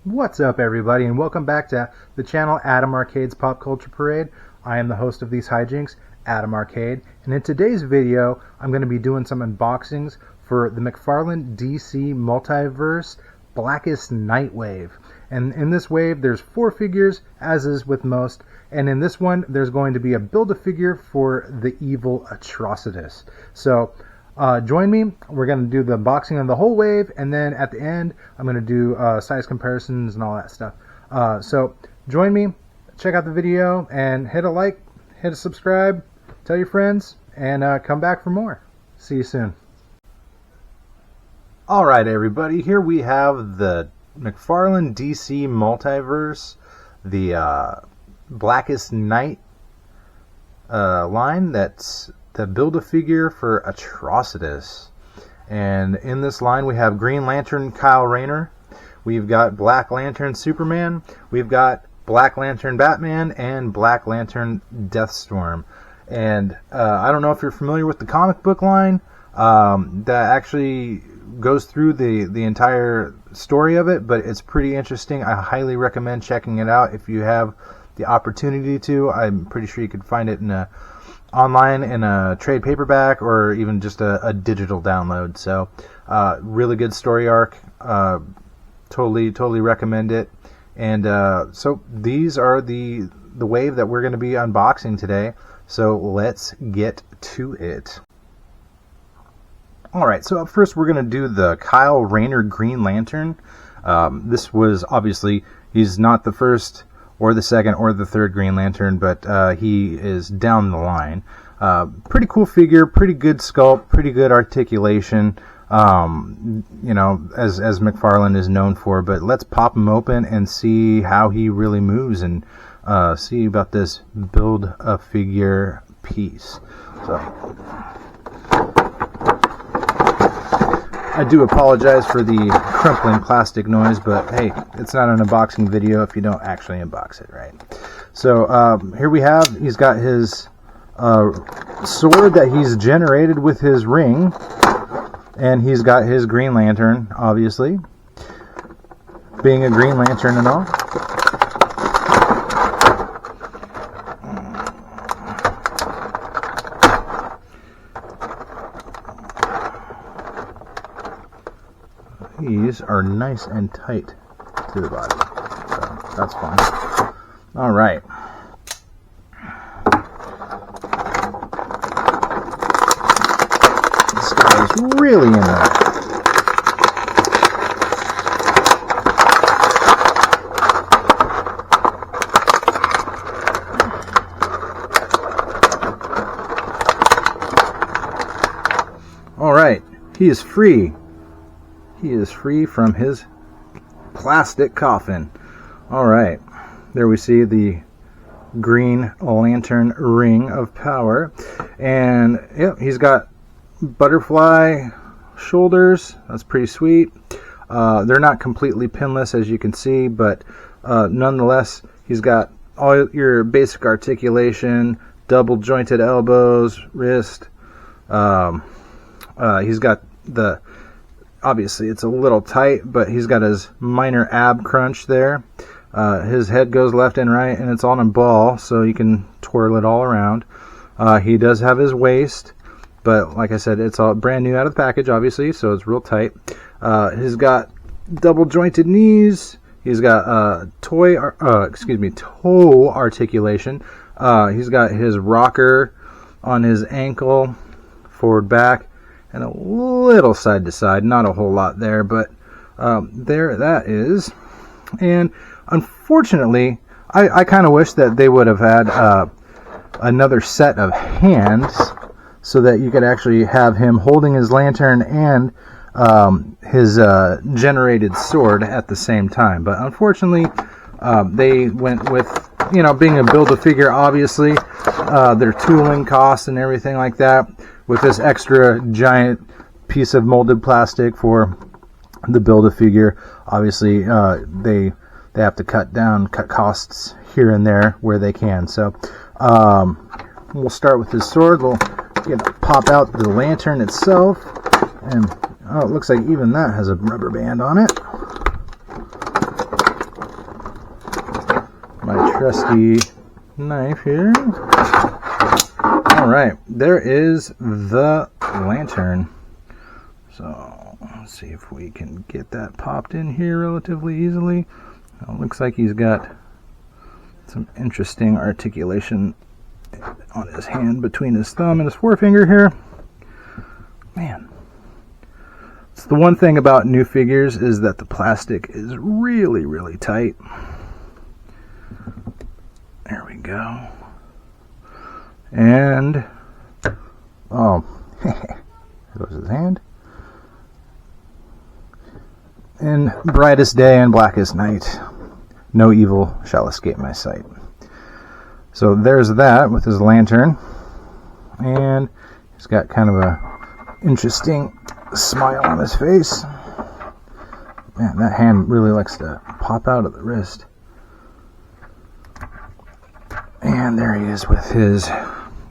What's up, everybody, and welcome back to the channel Adam Arcade's Pop Culture Parade. I am the host of these hijinks, Adam Arcade, and in today's video I'm going to be doing some unboxings for the McFarlane DC Multiverse Blackest Night wave. And in this wave there's 4 figures, as is with most, and in this one there's going to be a Build-A-Figure for the evil Atrocitus. So join me. We're going to do the unboxing of the whole wave, and then at the end I'm going to do size comparisons and all that stuff. So join me, check out the video, and hit a like, hit a subscribe, tell your friends, and come back for more. See you soon. Alright, everybody, here we have the McFarlane DC Multiverse, the Blackest Night line that's the Build-A-Figure for Atrocitus. And in this line we have Green Lantern Kyle Rayner, we've got Black Lantern Superman, we've got Black Lantern Batman, and Black Lantern Deathstorm. And I don't know if you're familiar with the comic book line that actually goes through the entire story of it, but it's pretty interesting. I highly recommend checking it out if you have the opportunity to. I'm pretty sure you could find it in online in a trade paperback or even just a digital download. So really good story arc. Totally recommend it. And so these are the wave that we're going to be unboxing today. So let's get to it. Alright, so up first we're going to do the Kyle Rayner Green Lantern. This was obviously, he's not the first or the second or the third Green Lantern, but he is down the line. Pretty cool figure, pretty good sculpt, pretty good articulation, you know, as McFarlane is known for. But let's pop him open and see how he really moves, and see about this Build-A-Figure piece. So I do apologize for the crumpling plastic noise, but hey, it's not an unboxing video if you don't actually unbox it, right? So here we have, he's got his sword that he's generated with his ring, and he's got his Green Lantern, obviously, being a Green Lantern and all. These are nice and tight to the body, so that's fine. All right. This guy is really in there. All right, he is free. He is free from his plastic coffin. Alright, there we see the Green Lantern Ring of Power. And yep, he's got butterfly shoulders. That's pretty sweet. They're not completely pinless, as you can see, but nonetheless, he's got all your basic articulation, double jointed elbows, wrist. He's got the... Obviously, it's a little tight, but he's got his minor ab crunch there. His head goes left and right, and it's on a ball, so you can twirl it all around. He does have his waist, but like I said, it's all brand new out of the package, obviously, so it's real tight. He's got double jointed knees. He's got toe articulation. He's got his rocker on his ankle, forward back, and a little side to side, not a whole lot there, but there that is. And unfortunately, I kind of wish that they would have had another set of hands so that you could actually have him holding his lantern and his generated sword at the same time. But unfortunately, they went with, you know, being a Build-A-Figure, obviously, their tooling costs and everything like that, with this extra giant piece of molded plastic for the Build-A-Figure. Obviously, they have to cut costs here and there where they can. So we'll start with his sword. We'll pop out the lantern itself, and oh, it looks like even that has a rubber band on it. trusty knife here. Alright, there is the lantern. So, let's see if we can get that popped in here relatively easily. Looks like he's got some interesting articulation on his hand between his thumb and his forefinger here. Man. It's the one thing about new figures is that the plastic is really, really tight. There we go. And, oh, there goes his hand. In brightest day and blackest night, no evil shall escape my sight. So there's that with his lantern. And he's got kind of a interesting smile on his face. Man, that hand really likes to pop out of the wrist. And there he is with his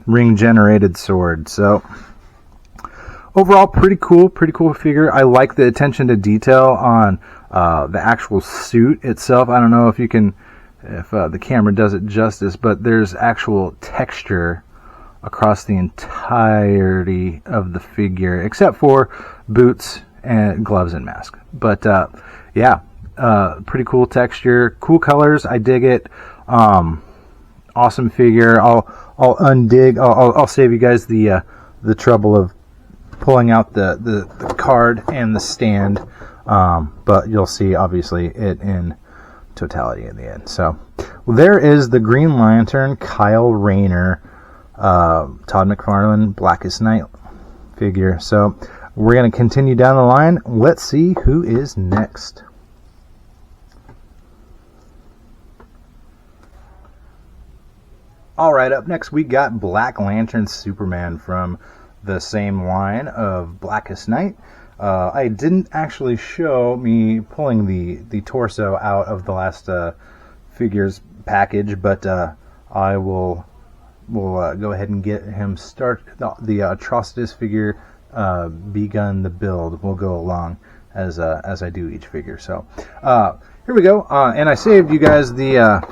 ring-generated sword. So, overall, pretty cool figure. I like the attention to detail on the actual suit itself. I don't know if you can, if the camera does it justice, but there's actual texture across the entirety of the figure, except for boots and gloves and mask. But yeah, pretty cool texture, cool colors. I dig it. Awesome figure. I'll undig. I'll save you guys the trouble of pulling out the card and the stand. But you'll see obviously it in totality in the end. So well, there is the Green Lantern Kyle Rayner Todd McFarlane Blackest Night figure. So we're going to continue down the line. Let's see who is next. Alright, up next we got Black Lantern Superman from the same line of Blackest Night. I didn't actually show me pulling the torso out of the last figures package, but I will go ahead and get him started. The Atrocitus figure begun the build. We'll go along as I do each figure. So here we go. And I saved you guys the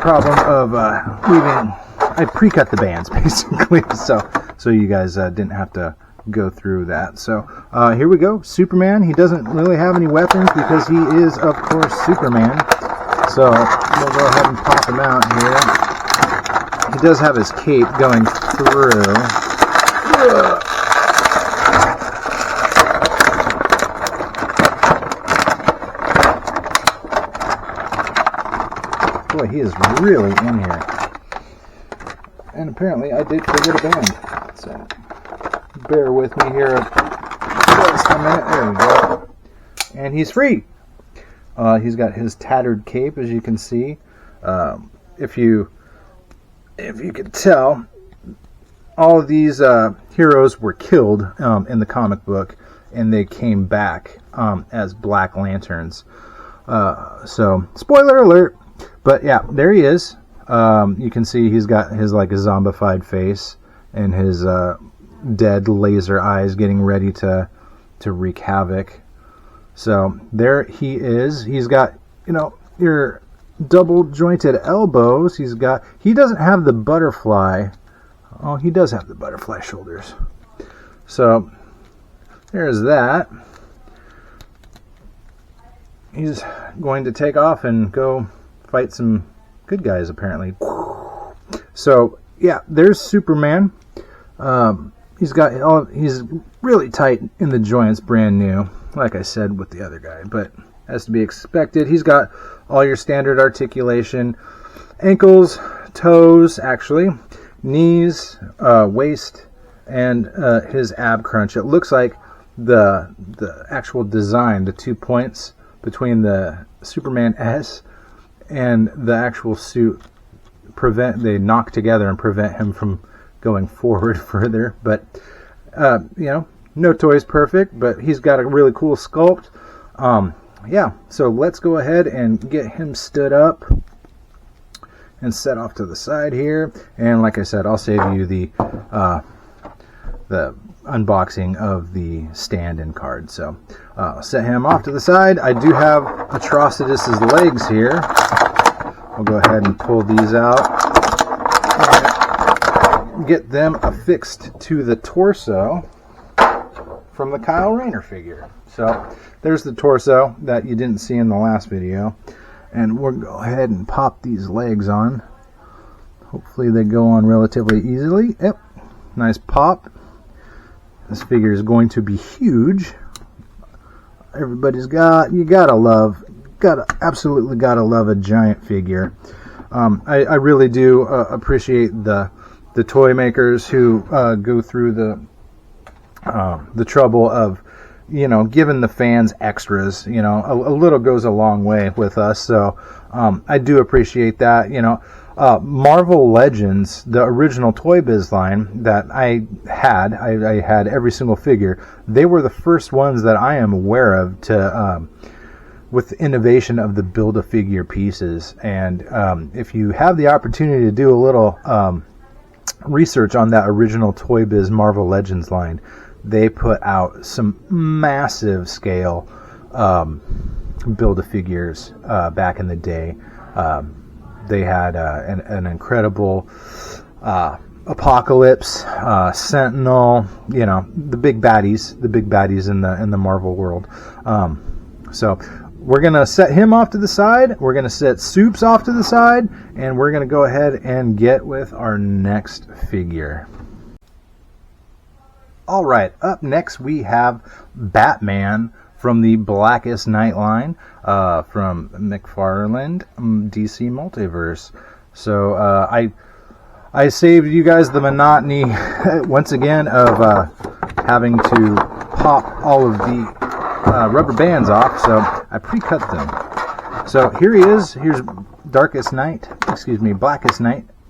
problem of leaving. I pre-cut the bands basically, so you guys didn't have to go through that. So here we go. Superman. He doesn't really have any weapons because he is, of course, Superman. So we'll go ahead and pop him out here. He does have his cape going through. Boy, he is really in here. And apparently I did forget a band. So bear with me here just a minute. There we go. And he's free. He's got his tattered cape, as you can see. If you could tell, all of these heroes were killed in the comic book, and they came back as Black Lanterns. So, spoiler alert. But yeah, there he is. You can see he's got his like a zombified face and his dead laser eyes getting ready to wreak havoc. So there he is. He's got, you know, your double jointed elbows. He doesn't have the butterfly. Oh, he does have the butterfly shoulders. So there's that. He's going to take off and go fight some good guys, apparently. So yeah, there's Superman. He's really tight in the joints, brand new, like I said with the other guy, but as to be expected. He's got all your standard articulation, ankles, toes, actually, knees, waist, and his ab crunch. It looks like the actual design, the 2 points between the Superman S and the actual suit, they knock together and prevent him from going forward further. But you know, no toy's perfect, but he's got a really cool sculpt. Yeah, so let's go ahead and get him stood up and set off to the side here. And like I said, I'll save you the unboxing of the stand and card. So set him off to the side. I do have Atrocitus's legs here. I'll go ahead and pull these out and get them affixed to the torso from the Kyle Rayner figure. So there's the torso that you didn't see in the last video, and we'll go ahead and pop these legs on. Hopefully they go on relatively easily. Yep, nice pop. This figure is going to be huge. Everybody's absolutely gotta love a giant figure. I really do appreciate the toy makers who go through the trouble of, you know, giving the fans extras. You know, a little goes a long way with us. So I do appreciate that. You know, Marvel Legends, the original Toy Biz line that I had every single figure. They were the first ones that I am aware of to, with the innovation of the Build-A-Figure pieces. And if you have the opportunity to do a little research on that original Toy Biz Marvel Legends line, they put out some massive scale Build-A-Figures back in the day. They had an incredible Apocalypse, Sentinel, you know, the big baddies in the Marvel world. So we're gonna set him off to the side. We're gonna set Soups off to the side, and we're gonna go ahead and get with our next figure. All right, up next we have Batman from the Blackest Night line, from McFarlane DC Multiverse. So I saved you guys the monotony once again of having to pop all of the rubber bands off, so I pre-cut them. So here he is. Here's Blackest Night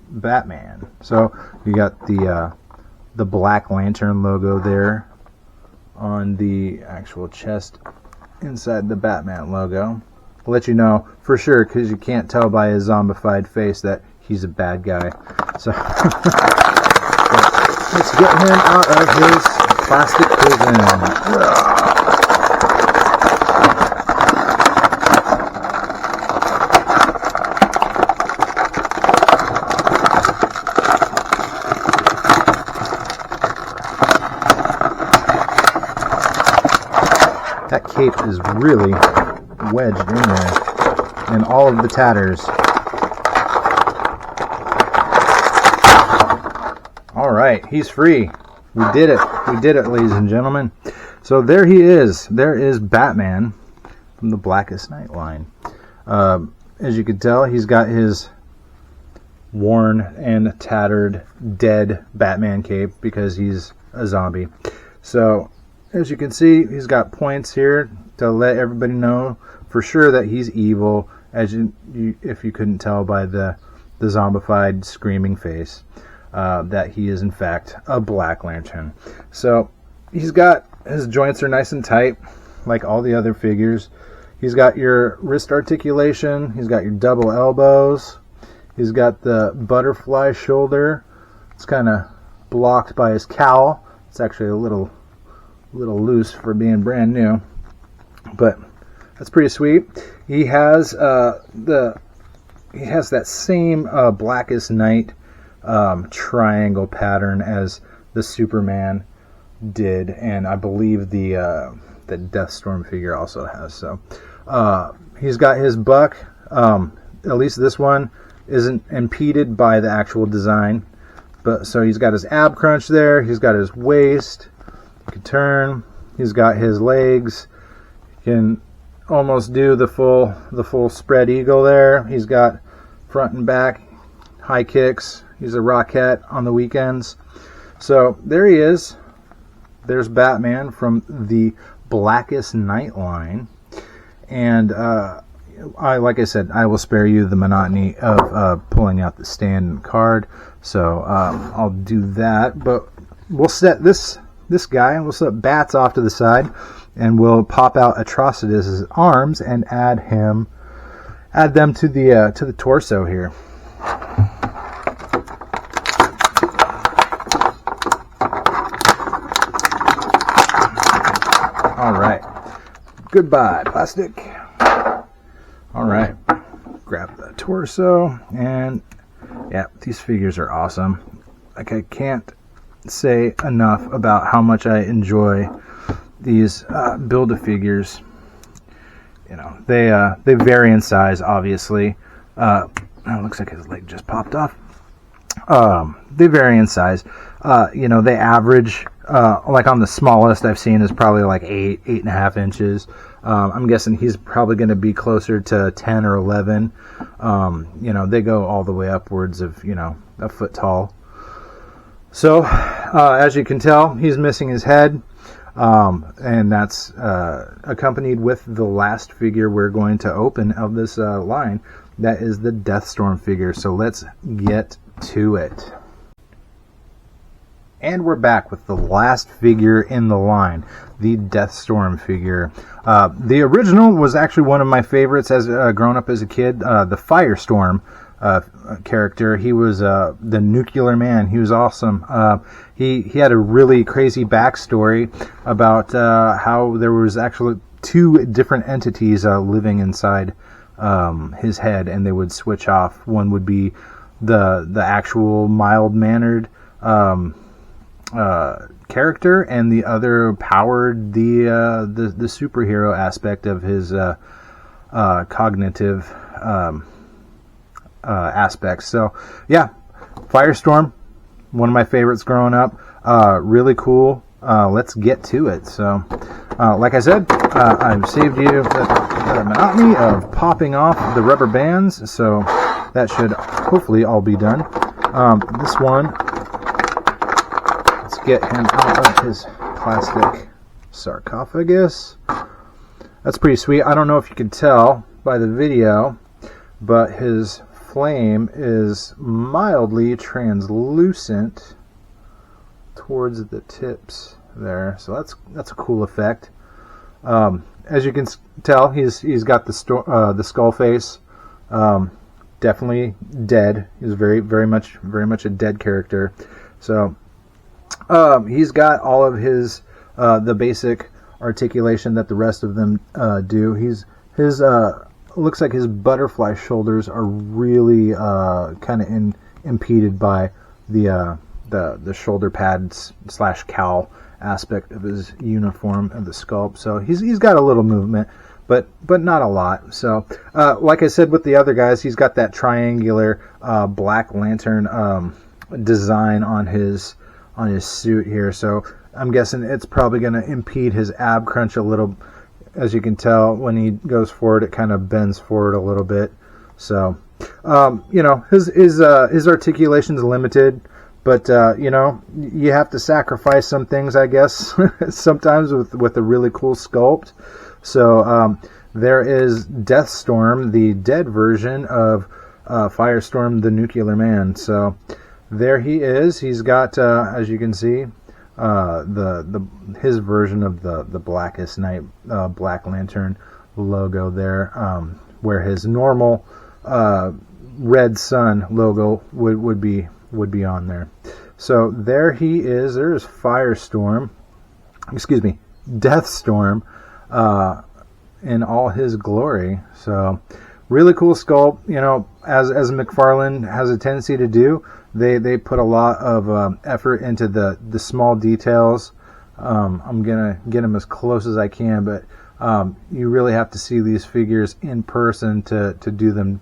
Batman. So you got the Black Lantern logo there on the actual chest inside the Batman logo. I'll let you know for sure, because you can't tell by his zombified face that he's a bad guy. So let's get him out of his plastic prison. That cape is really wedged in there, and all of the tatters. All right, he's free. We did it. We did it, ladies and gentlemen. So there he is. There is Batman from the Blackest Night line. As you can tell, he's got his worn and tattered, dead Batman cape because he's a zombie. So as you can see, he's got points here to let everybody know for sure that he's evil, as if you couldn't tell by the zombified screaming face, that he is in fact a Black Lantern. So he's got, his joints are nice and tight like all the other figures. He's got your wrist articulation, he's got your double elbows, he's got the butterfly shoulder. It's kind of blocked by his cowl. It's actually a little loose for being brand new, but that's pretty sweet. He has that same Blackest Night triangle pattern as the Superman did, and I believe the Deathstorm figure also has. So he's got his buck. At least this one isn't impeded by the actual design, but so he's got his ab crunch there. He's got his waist. You can turn. He's got his legs. You can almost do the full spread eagle there. He's got front and back high kicks. He's a Rockette on the weekends. So there he is. There's Batman from the Blackest Night line. And like I said, I will spare you the monotony of pulling out the stand and card. So I'll do that. But we'll set this guy, we'll set Bats off to the side, and we'll pop out Atrocitus's arms and add them to the torso here. Goodbye, plastic. All right, grab the torso, and yeah, these figures are awesome. Like, I can't say enough about how much I enjoy these Build-A-Figures. You know, they vary in size, obviously. Oh, it looks like his leg just popped off. They vary in size. You know, they average, like on the smallest I've seen is probably like 8.5 inches. I'm guessing he's probably going to be closer to 10 or 11. You know, they go all the way upwards of, you know, a foot tall. So, as you can tell, he's missing his head. And that's accompanied with the last figure we're going to open of this line. That is the Deathstorm figure. So let's get to it. And we're back with the last figure in the line, the Deathstorm figure. The original was actually one of my favorites as growing up as a kid. The Firestorm character. He was the Nuclear Man. He was awesome. He had a really crazy backstory about how there was actually 2 different entities living inside his head, and they would switch off. One would be the actual mild-mannered character, and the other powered the superhero aspect of his cognitive aspects. So yeah, Firestorm, one of my favorites growing up. Really cool. Let's get to it. So like I said, I've saved you the monotony of popping off the rubber bands, so that should hopefully all be done. This one, let's get him out of his plastic sarcophagus. That's pretty sweet. I don't know if you can tell by the video, but his flame is mildly translucent towards the tips there, so that's a cool effect. As you can tell, he's got the skull face. Definitely dead. He's very much a dead character. So he's got all of his the basic articulation that the rest of them do. His looks like his butterfly shoulders are really kind of impeded by the shoulder pads / cowl aspect of his uniform and the sculpt. So he's got a little movement, but not a lot. So like I said with the other guys, he's got that triangular Black Lantern design on his suit here. So I'm guessing it's probably going to impede his ab crunch a little. As you can tell, when he goes forward, it kind of bends forward a little bit. So, you know, his articulation's limited, but you know, you have to sacrifice some things, I guess, sometimes with a really cool sculpt. So there is Deathstorm, the dead version of Firestorm, the Nuclear Man. So there he is. He's got, as you can see, his version of the Blackest Night Black Lantern logo there, where his normal red sun logo would be on there. So there he is. There's Firestorm, Deathstorm, in all his glory. So really cool sculpt. You know, as McFarlane has a tendency to do, they put a lot of effort into the small details. I'm gonna get them as close as I can, but you really have to see these figures in person to do them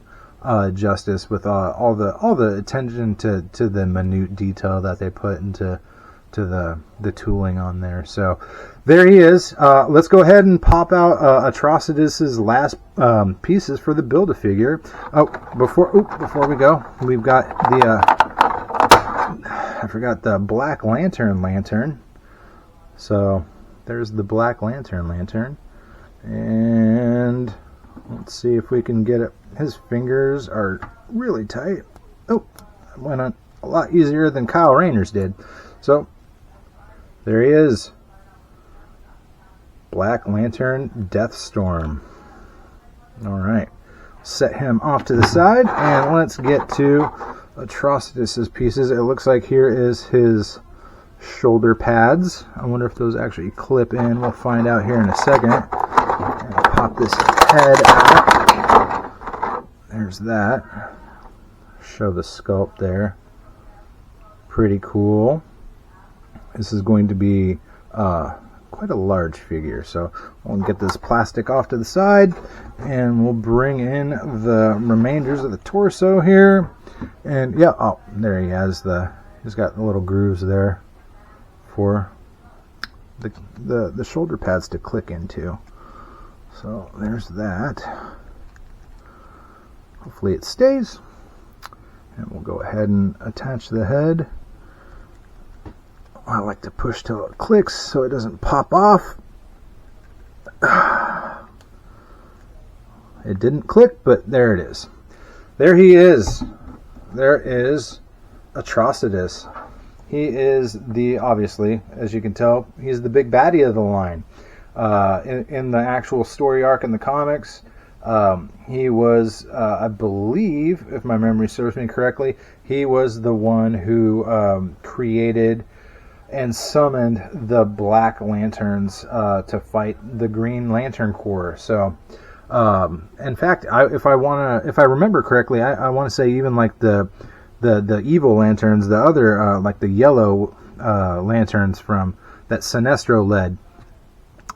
justice with all the attention to the minute detail that they put into the tooling on there. So there he is. Let's go ahead and pop out Atrocitus's last pieces for the Build-A-Figure. Oh, before we go, we've got the I forgot the Black Lantern. So there's the Black Lantern, and let's see if we can get it. His fingers are really tight. Oh, that went on a lot easier than Kyle Rayner's did. So there he is, Black Lantern Deathstorm. All right, set him off to the side, and let's get to Atrocitus's pieces. It looks like here is his shoulder pads. I wonder if those actually clip in. We'll find out here in a second. Pop this head out. There's that. Show the sculpt there. Pretty cool. This is going to be quite a large figure, so we'll get this plastic off to the side and we'll bring in the remainders of the torso here. And yeah, oh, there he has he's got the little grooves there for the shoulder pads to click into. So there's that. Hopefully it stays. And we'll go ahead and attach the head. I like to push till it clicks so it doesn't pop off. It didn't click, but there it is. There he is. There is Atrocitus. He is obviously, as you can tell, he's the big baddie of the line. In the actual story arc in the comics, he was, I believe, if my memory serves me correctly, he was the one who created and summoned the Black Lanterns to fight the Green Lantern Corps. So, in fact, if I remember correctly, I want to say even like the evil lanterns, the other like the yellow lanterns from that Sinestro led,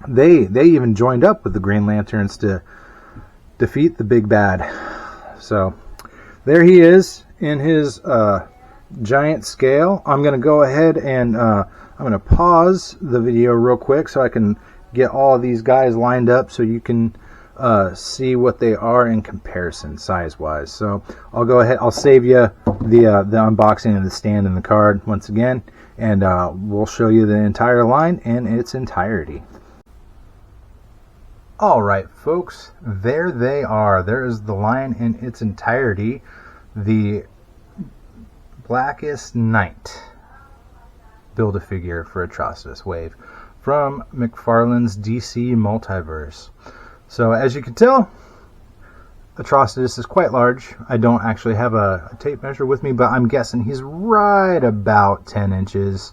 they even joined up with the Green Lanterns to defeat the big bad. So there he is in his giant scale. I'm going to go ahead and I'm going to pause the video real quick so I can get all of these guys lined up so you can see what they are in comparison size wise. So I'll go ahead, I'll save you the unboxing of the stand and the card once again, and we'll show you the entire line in its entirety. Alright folks, there they are. There is the line in its entirety. The Blackest Night Build-A-Figure for Atrocitus Wave from McFarlane's DC Multiverse. So as you can tell, Atrocitus is quite large. I don't actually have a tape measure with me, but I'm guessing he's right about 10 inches.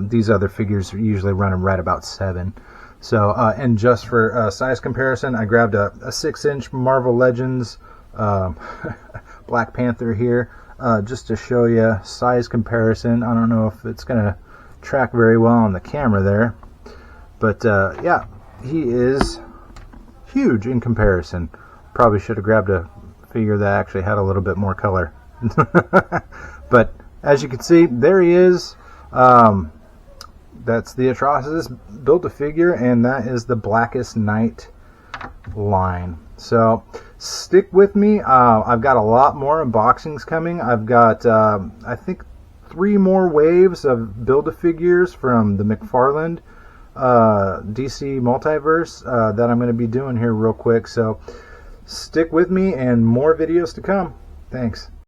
These other figures are usually running right about 7. So, and just for size comparison, I grabbed a 6-inch Marvel Legends Black Panther here, just to show you size comparison. I don't know if it's going to track very well on the camera there, but yeah, he is huge in comparison. Probably should have grabbed a figure that actually had a little bit more color. But as you can see, there he is. That's the Atrocitus Build-A-Figure, and that is the Blackest Night line. So stick with me. I've got a lot more unboxings coming. I've got I think 3 more waves of Build-A-Figures from the McFarlane DC Multiverse that I'm going to be doing here real quick. So stick with me, and more videos to come. Thanks.